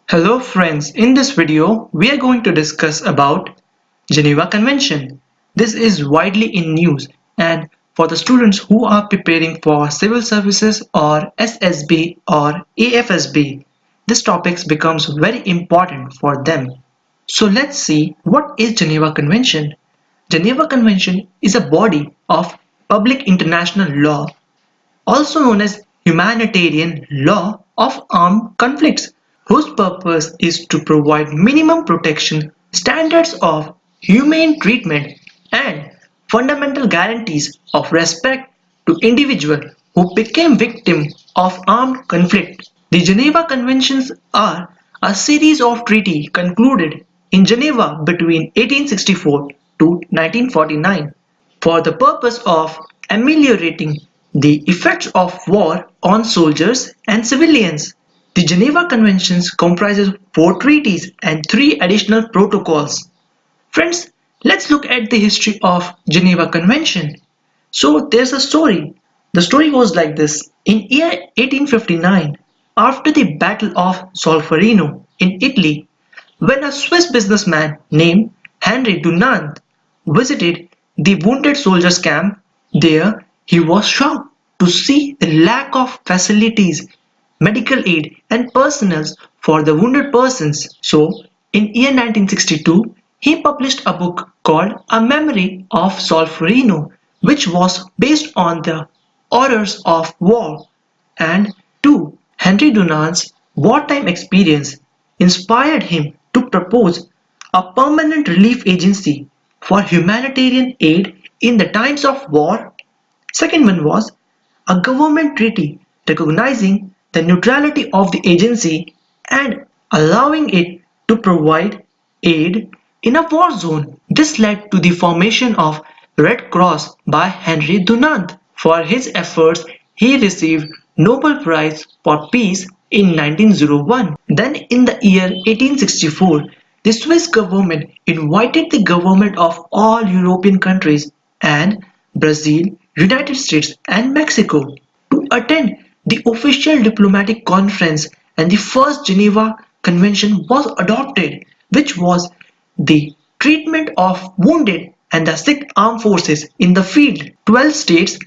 Hello friends, in this video we are going to discuss about Geneva Convention. This is widely in news and for the students who are preparing for civil services or SSB or AFSB, this topic becomes very important for them. So let's see what is Geneva Convention. Geneva Convention is a body of public international law also known as humanitarian law of armed conflicts, whose purpose is to provide minimum protection, standards of humane treatment, and fundamental guarantees of respect to individuals who became victims of armed conflict. The Geneva Conventions are a series of treaties concluded in Geneva between 1864 to 1949 for the purpose of ameliorating the effects of war on soldiers and civilians. The Geneva Conventions comprises 4 treaties and 3 additional protocols. Friends, let's look at the history of Geneva Convention. So there's a story. The story goes like this. In year 1859, after the Battle of Solferino in Italy, when a Swiss businessman named Henry Dunant visited the wounded soldiers camp, there he was shocked to see the lack of facilities, medical aid and personnel for the wounded persons. So in year 1962, he published a book called A Memory of Solferino, which was based on the horrors of war. And 2. Henry Dunant's wartime experience inspired him to propose a permanent relief agency for humanitarian aid in the times of war. Second one was a government treaty recognizing the neutrality of the agency and allowing it to provide aid in a war zone. This led to the formation of Red Cross by Henry Dunant. For his efforts, he received Nobel Prize for Peace in 1901. Then in the year 1864, the Swiss government invited the government of all European countries and Brazil, United States and Mexico to attend the official diplomatic conference, and the first Geneva Convention was adopted, which was the treatment of wounded and the sick armed forces in the field. 12 states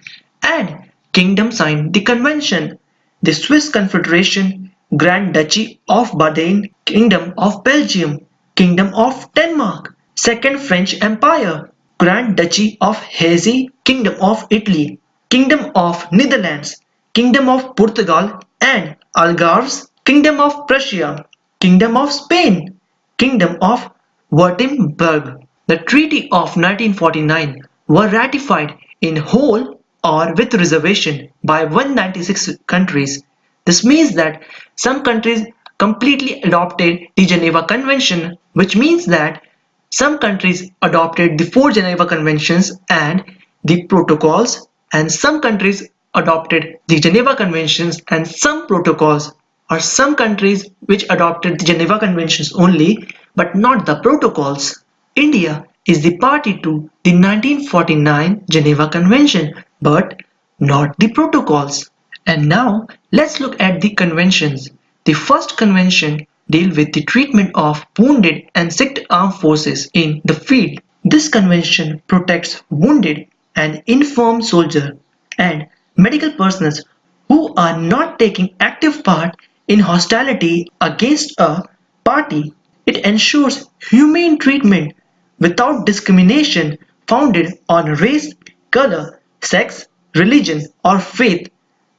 and kingdom signed the convention. The Swiss Confederation, Grand Duchy of Baden, Kingdom of Belgium, Kingdom of Denmark, Second French Empire, Grand Duchy of Hesse, Kingdom of Italy, Kingdom of Netherlands, Kingdom of Portugal and Algarves, Kingdom of Prussia, Kingdom of Spain, Kingdom of Württemberg. The Treaty of 1949 were ratified in whole or with reservation by 196 countries. This means that some countries completely adopted the Geneva Convention, which means that some countries adopted the 4 Geneva Conventions and the protocols, and some countries adopted the Geneva Conventions and some protocols, or some countries which adopted the Geneva Conventions only but not the protocols. India is the party to the 1949 Geneva Convention but not the protocols. And now let's look at the conventions. The first convention deals with the treatment of wounded and sick armed forces in the field. This convention protects wounded and infirm soldiers and medical personnel who are not taking active part in hostility against a party. It ensures humane treatment without discrimination founded on race, color, sex, religion, or faith,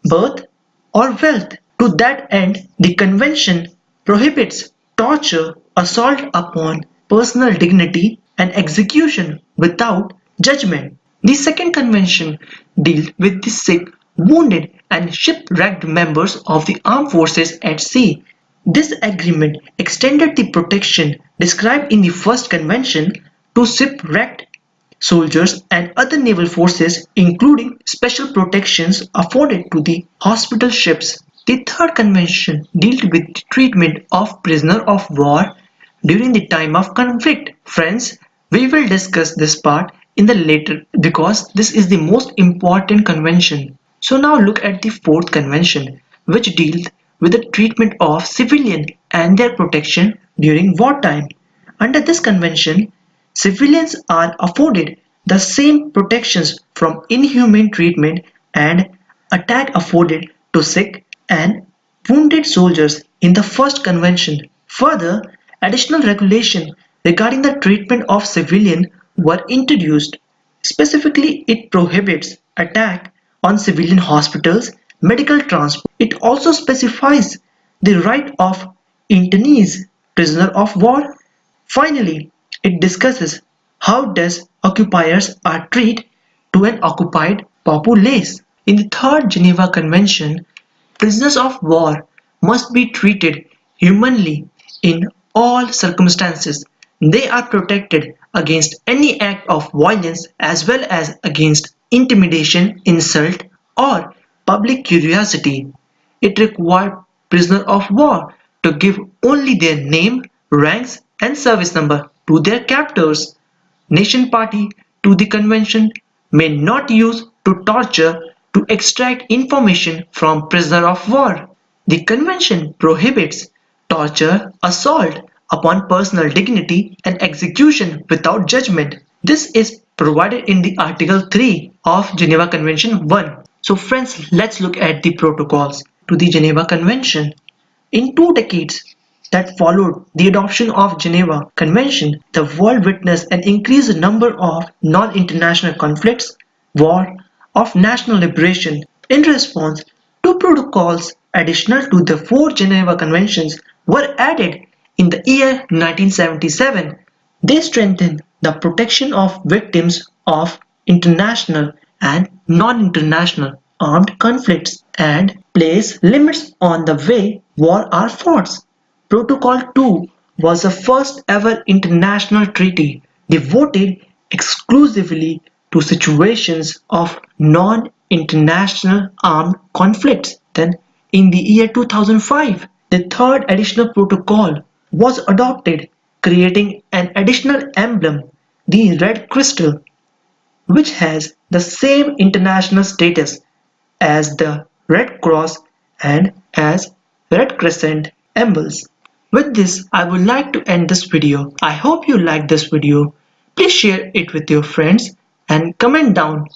birth, or wealth. To that end, the convention prohibits torture, assault upon personal dignity, and execution without judgment. The second convention deals with the sick, wounded, and shipwrecked members of the armed forces at sea. This agreement extended the protection described in the first convention to shipwrecked soldiers and other naval forces, including special protections afforded to the hospital ships. The third convention dealt with the treatment of prisoners of war during the time of conflict. Friends, we will discuss this part in the later because this is the most important convention. So now look at the fourth convention, which deals with the treatment of civilian and their protection during wartime. Under this convention, civilians are afforded the same protections from inhumane treatment and attack afforded to sick and wounded soldiers in the first convention. Further, additional regulations regarding the treatment of civilians were introduced. Specifically, it prohibits attack on civilian hospitals, medical transport. It also specifies the right of internees, prisoner of war. Finally, it discusses how does occupiers are treated to an occupied populace. In the Third Geneva Convention, prisoners of war must be treated humanly in all circumstances. They are protected against any act of violence as well as against intimidation, insult, or public curiosity. It required prisoners of war to give only their name, ranks, and service number to their captors. Nation party to the convention may not use to torture to extract information from prisoner of war. The convention prohibits torture, assault upon personal dignity, and execution without judgment. This is provided in the Article 3 of Geneva Convention 1. So friends, let's look at the protocols to the Geneva Convention. In 2 decades that followed the adoption of Geneva Convention, the world witnessed an increased number of non-international conflicts, war, of national liberation. In response, two protocols additional to the four Geneva Conventions were added in the year 1977. They strengthened the protection of victims of international and non-international armed conflicts and place limits on the way war are fought. Protocol 2 was the first ever international treaty devoted exclusively to situations of non-international armed conflicts. Then, in the year 2005, the third additional protocol was adopted, creating an additional emblem, the red crystal, which has the same international status as the Red Cross and as Red Crescent emblems. With this, I would like to end this video. I hope you liked this video. Please share it with your friends and comment down